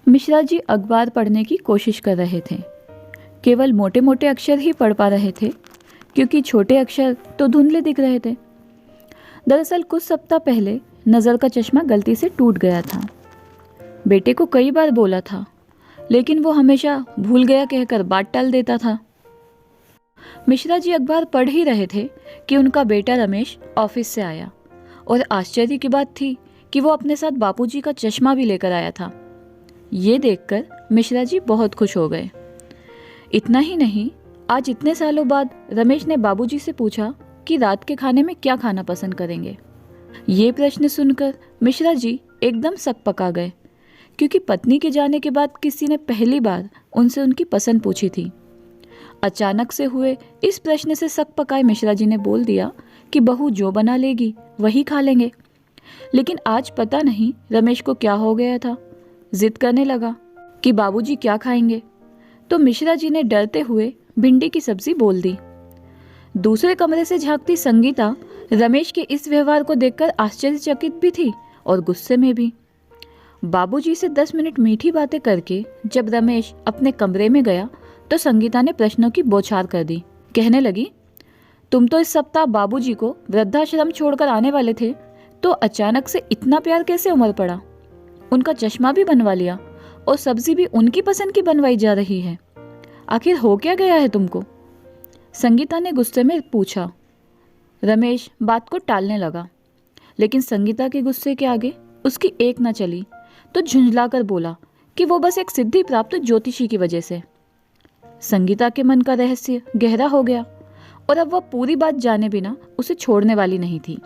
मिश्रा जी अखबार पढ़ने की कोशिश कर रहे थे। केवल मोटे मोटे अक्षर ही पढ़ पा रहे थे, क्योंकि छोटे अक्षर तो धुंधले दिख रहे थे। दरअसल कुछ सप्ताह पहले नज़र का चश्मा गलती से टूट गया था। बेटे को कई बार बोला था, लेकिन वो हमेशा भूल गया कहकर बात टाल देता था। मिश्रा जी अखबार पढ़ ही रहे थे कि उनका बेटा रमेश ऑफिस से आया, और आश्चर्य की बात थी कि वो अपने साथ बापूजी का चश्मा भी लेकर आया था। ये देखकर मिश्रा जी बहुत खुश हो गए। इतना ही नहीं, आज इतने सालों बाद रमेश ने बाबूजी से पूछा कि रात के खाने में क्या खाना पसंद करेंगे। ये प्रश्न सुनकर मिश्रा जी एकदम सकपका गए, क्योंकि पत्नी के जाने के बाद किसी ने पहली बार उनसे उनकी पसंद पूछी थी। अचानक से हुए इस प्रश्न से सकपकाए मिश्रा जी ने बोल दिया कि बहू जो बना लेगी वही खा लेंगे। लेकिन आज पता नहीं रमेश को क्या हो गया था, जिद करने लगा कि बाबूजी क्या खाएंगे, तो मिश्रा जी ने डरते हुए भिंडी की सब्जी बोल दी। दूसरे कमरे से झांकती संगीता रमेश के इस व्यवहार को देखकर आश्चर्यचकित भी थी और गुस्से में भी। बाबूजी से 10 मिनट मीठी बातें करके जब रमेश अपने कमरे में गया तो संगीता ने प्रश्नों की बौछार कर दी। कहने लगी, तुम तो इस सप्ताह बाबूजी को वृद्धाश्रम छोड़कर आने वाले थे, तो अचानक से इतना प्यार कैसे उमड़ पड़ा? उनका चश्मा भी बनवा लिया और सब्जी भी उनकी पसंद की बनवाई जा रही है। आखिर हो क्या गया है तुमको? संगीता ने गुस्से में पूछा। रमेश बात को टालने लगा, लेकिन संगीता के गुस्से के आगे उसकी एक न चली, तो झुंझलाकर बोला कि वो बस एक सिद्धि प्राप्त ज्योतिषी की वजह से। संगीता के मन का रहस्य गहरा हो गया और अब वह पूरी बात जाने बिना उसे छोड़ने वाली नहीं थी।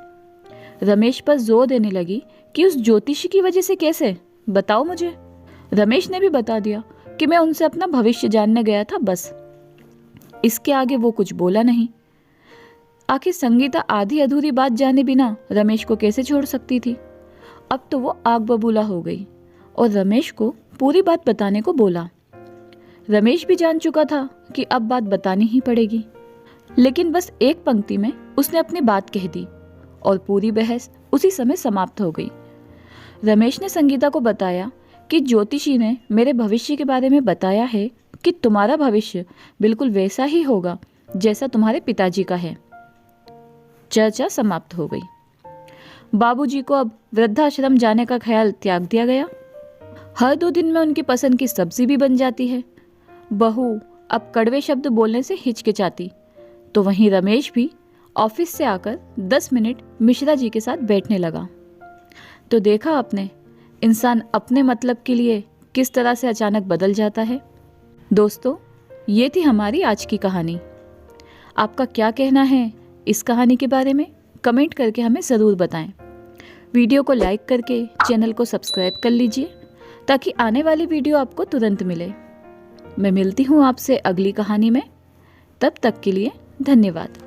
रमेश पर जोर देने लगी कि उस ज्योतिषी की वजह से कैसे, बताओ मुझे। रमेश ने भी बता दिया कि मैं उनसे अपना भविष्य जानने गया था, बस। इसके आगे वो कुछ बोला नहीं। आखिर संगीता आधी अधूरी बात जाने बिना रमेश को कैसे छोड़ सकती थी? अब तो वो आग बबूला हो गई और रमेश को पूरी बात बताने को बोला। रमेश भी जान चुका था कि अब बात बतानी ही पड़ेगी, लेकिन बस एक पंक्ति में उसने अपनी बात कह दी और पूरी बहस उसी समय समाप्त हो गई। रमेश ने संगीता को बताया कि ज्योतिषी ने मेरे भविष्य के बारे में बताया है कि तुम्हारा भविष्य बिल्कुल वैसा ही होगा जैसा तुम्हारे पिताजी का है। चर्चा समाप्त हो गई। बाबूजी को अब वृद्धाश्रम जाने का ख्याल त्याग दिया गया। हर 2 दिन में उनकी पसंद की सब्जी भी बन जाती है। बहू अब कड़वे शब्द बोलने से हिचकिचाती, तो वहीं रमेश भी ऑफिस से आकर 10 मिनट मिश्रा जी के साथ बैठने लगा। तो देखा आपने, इंसान अपने मतलब के लिए किस तरह से अचानक बदल जाता है। दोस्तों, ये थी हमारी आज की कहानी। आपका क्या कहना है इस कहानी के बारे में? कमेंट करके हमें ज़रूर बताएं। वीडियो को लाइक करके चैनल को सब्सक्राइब कर लीजिए, ताकि आने वाली वीडियो आपको तुरंत मिले। मैं मिलती हूँ आपसे अगली कहानी में। तब तक के लिए धन्यवाद।